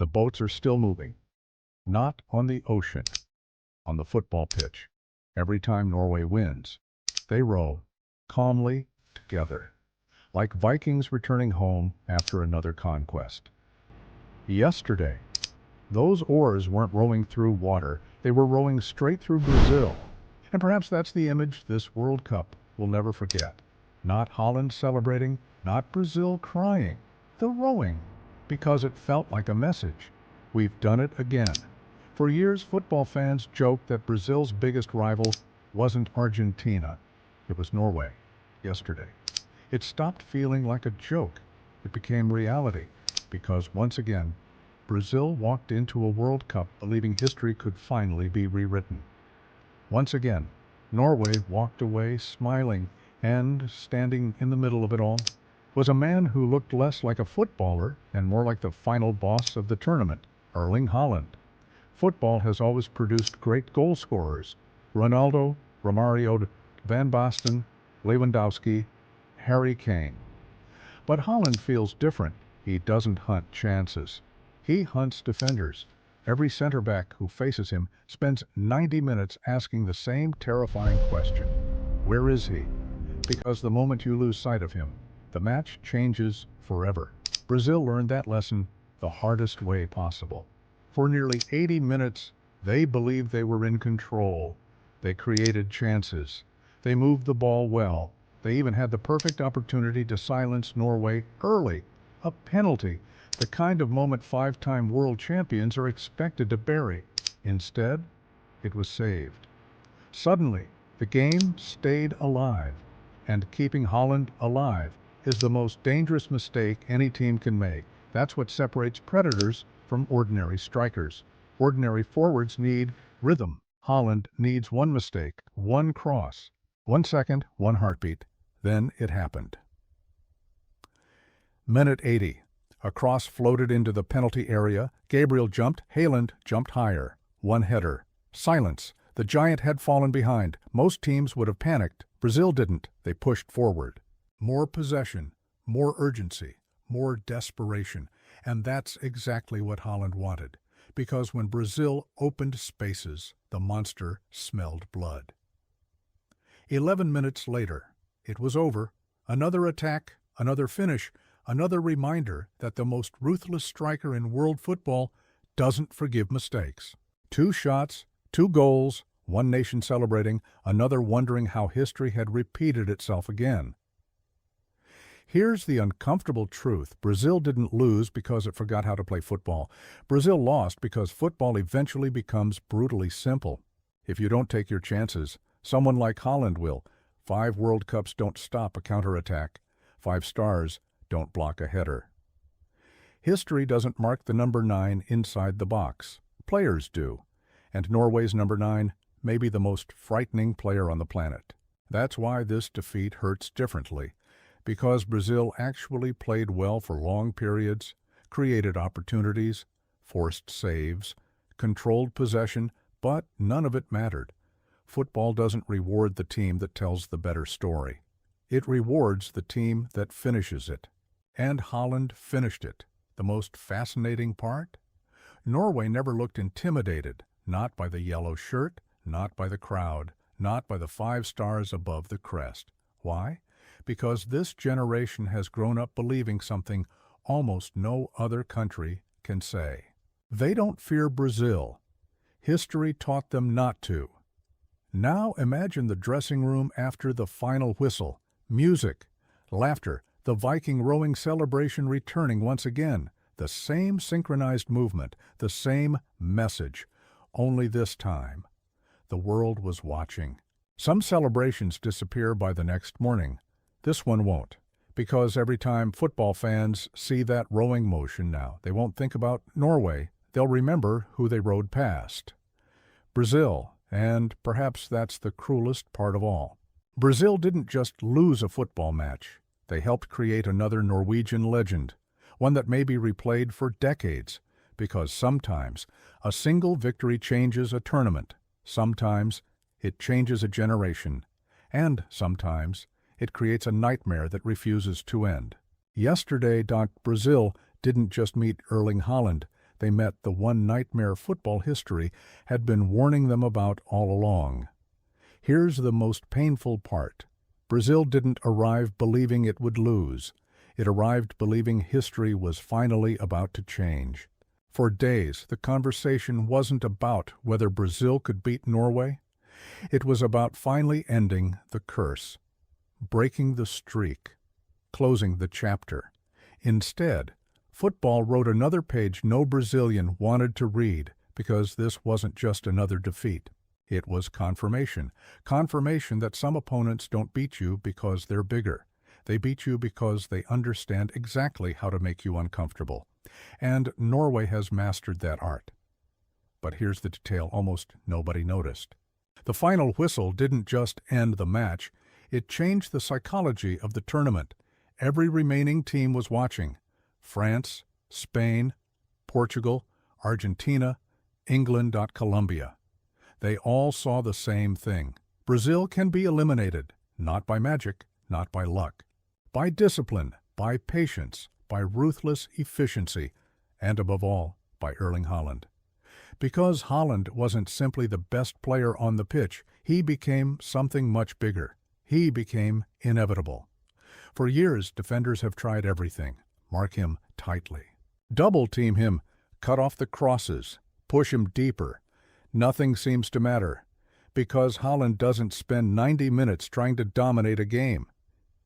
The boats are still moving. Not on the ocean, on the football pitch. Every time Norway wins, they row calmly together, like Vikings returning home after another conquest. Yesterday, those oars weren't rowing through water, they were rowing straight through Brazil. And perhaps that's the image this World Cup will never forget. Not Holland celebrating, not Brazil crying. The rowing, because it felt like a message. We've done it again. For years, football fans joked that Brazil's biggest rival wasn't Argentina, it was Norway. Yesterday, it stopped feeling like a joke. It became reality, because once again, Brazil walked into a World Cup believing history could finally be rewritten. Once again, Norway walked away smiling, and standing in the middle of it all was a man who looked less like a footballer and more like the final boss of the tournament, Erling Haaland. Football has always produced great goal scorers: Ronaldo, Romario, Van Basten, Lewandowski, Harry Kane. But Haaland feels different. He doesn't hunt chances. He hunts defenders. Every center back who faces him spends 90 minutes asking the same terrifying question. Where is he? Because the moment you lose sight of him, the match changes forever. Brazil learned that lesson the hardest way possible. For nearly 80 minutes, they believed they were in control. They created chances. They moved the ball well. They even had the perfect opportunity to silence Norway early. A penalty, the kind of moment five-time world champions are expected to bury. Instead, it was saved. Suddenly, the game stayed alive. And keeping Haaland alive is the most dangerous mistake any team can make. That's what separates predators from ordinary strikers. Ordinary forwards need rhythm. Haaland needs one mistake, one cross, 1 second, one heartbeat. Then it happened. Minute 80. A cross floated into the penalty area. Gabriel jumped. Haaland jumped higher. One header. Silence. The giant had fallen behind. Most teams would have panicked. Brazil didn't. They pushed forward. More possession, more urgency, more desperation. And that's exactly what Haaland wanted. Because when Brazil opened spaces, the monster smelled blood. 11 minutes later, it was over. Another attack, another finish, another reminder that the most ruthless striker in world football doesn't forgive mistakes. 2 shots, 2 goals, one nation celebrating, another wondering how history had repeated itself again. Here's the uncomfortable truth. Brazil didn't lose because it forgot how to play football. Brazil lost because football eventually becomes brutally simple. If you don't take your chances, someone like Haaland will. 5 World Cups don't stop a counterattack. 5 stars don't block a header. History doesn't mark the number 9 inside the box. Players do. And Norway's number 9 may be the most frightening player on the planet. That's why this defeat hurts differently. Because Brazil actually played well for long periods, created opportunities, forced saves, controlled possession, but none of it mattered. Football doesn't reward the team that tells the better story. It rewards the team that finishes it. And Haaland finished it. The most fascinating part? Norway never looked intimidated, not by the yellow shirt, not by the crowd, not by the 5 stars above the crest. Why? Because this generation has grown up believing something almost no other country can say. They don't fear Brazil. History taught them not to. Now imagine the dressing room after the final whistle. Music, laughter, the Viking rowing celebration returning once again. The same synchronized movement, the same message. Only this time, the world was watching. Some celebrations disappear by the next morning. This one won't, because every time football fans see that rowing motion now, they won't think about Norway. They'll remember who they rowed past. Brazil, and perhaps that's the cruelest part of all. Brazil didn't just lose a football match. They helped create another Norwegian legend, one that may be replayed for decades, because sometimes a single victory changes a tournament. Sometimes it changes a generation, and sometimes it creates a nightmare that refuses to end. Yesterday, Brazil didn't just meet Erling Haaland. They met the one nightmare football history had been warning them about all along. Here's the most painful part. Brazil didn't arrive believing it would lose. It arrived believing history was finally about to change. For days, the conversation wasn't about whether Brazil could beat Norway. It was about finally ending the curse, breaking the streak, closing the chapter. Instead, football wrote another page no Brazilian wanted to read, because this wasn't just another defeat. It was confirmation. Confirmation that some opponents don't beat you because they're bigger. They beat you because they understand exactly how to make you uncomfortable. And Norway has mastered that art. But here's the detail almost nobody noticed. The final whistle didn't just end the match, it changed the psychology of the tournament. Every remaining team was watching. France, Spain, Portugal, Argentina, England, Colombia. They all saw the same thing. Brazil can be eliminated, not by magic, not by luck. By discipline, by patience, by ruthless efficiency, and above all, by Erling Haaland. Because Haaland wasn't simply the best player on the pitch, he became something much bigger. He became inevitable. For years, defenders have tried everything. Mark him tightly. Double-team him, cut off the crosses, push him deeper. Nothing seems to matter, because Haaland doesn't spend 90 minutes trying to dominate a game.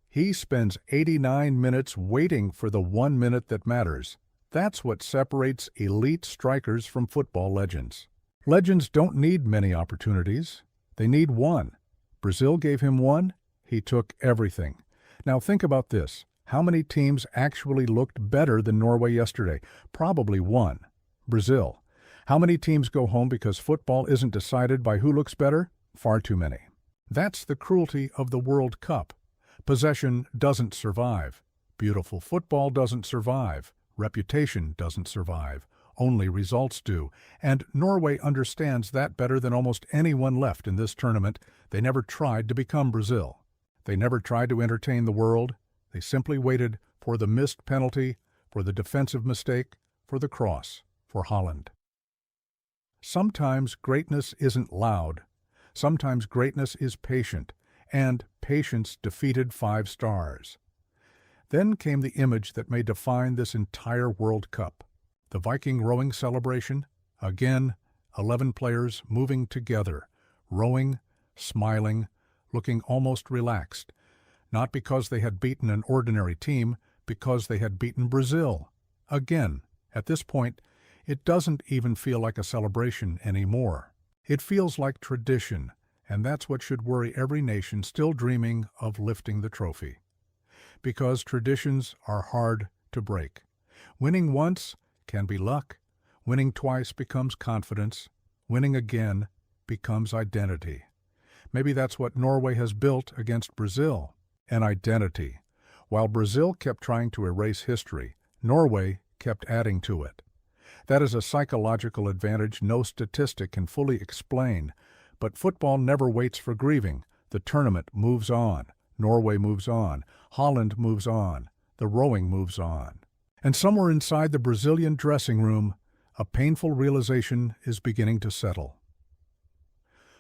He spends 89 minutes waiting for the 1 minute that matters. That's what separates elite strikers from football legends. Legends don't need many opportunities. They need one. Brazil gave him one. He took everything. Now think about this. How many teams actually looked better than Norway yesterday? Probably one. Brazil. How many teams go home because football isn't decided by who looks better? Far too many. That's the cruelty of the World Cup. Possession doesn't survive. Beautiful football doesn't survive. Reputation doesn't survive. Only results do. And Norway understands that better than almost anyone left in this tournament. They never tried to become Brazil. They never tried to entertain the world. They simply waited for the missed penalty, for the defensive mistake, for the cross, for Haaland. Sometimes greatness isn't loud. Sometimes greatness is patient, and patience defeated 5 stars. Then came the image that may define this entire World Cup. The Viking rowing celebration. Again, 11 players moving together, rowing, smiling, looking almost relaxed. Not because they had beaten an ordinary team, because they had beaten Brazil. Again, at this point, it doesn't even feel like a celebration anymore. It feels like tradition, and that's what should worry every nation still dreaming of lifting the trophy. Because traditions are hard to break. Winning once can be luck. Winning twice becomes confidence. Winning again becomes identity. Maybe that's what Norway has built against Brazil, an identity. While Brazil kept trying to erase history, Norway kept adding to it. That is a psychological advantage no statistic can fully explain, but football never waits for grieving. The tournament moves on. Norway moves on. Haaland moves on. The rowing moves on. And somewhere inside the Brazilian dressing room, a painful realization is beginning to settle.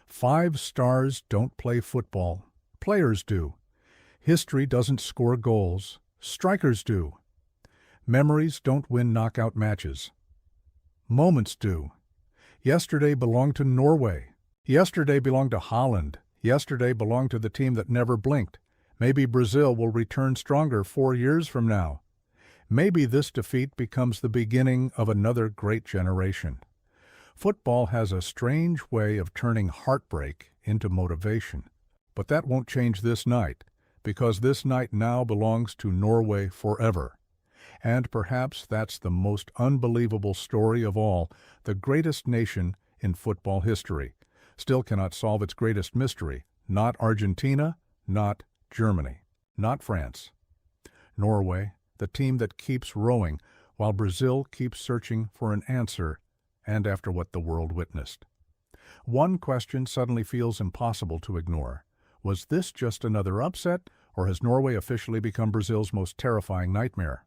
5 stars don't play football. Players do. History doesn't score goals. Strikers do. Memories don't win knockout matches. Moments do. Yesterday belonged to Norway. Yesterday belonged to Haaland. Yesterday belonged to the team that never blinked. Maybe Brazil will return stronger 4 years from now. Maybe this defeat becomes the beginning of another great generation. Football has a strange way of turning heartbreak into motivation. But that won't change this night, because this night now belongs to Norway forever. And perhaps that's the most unbelievable story of all. The greatest nation in football history still cannot solve its greatest mystery. Not Argentina, not Germany, not France. Norway, the team that keeps rowing while Brazil keeps searching for an answer, and after what the world witnessed. One question suddenly feels impossible to ignore. Was this just another upset, or has Norway officially become Brazil's most terrifying nightmare?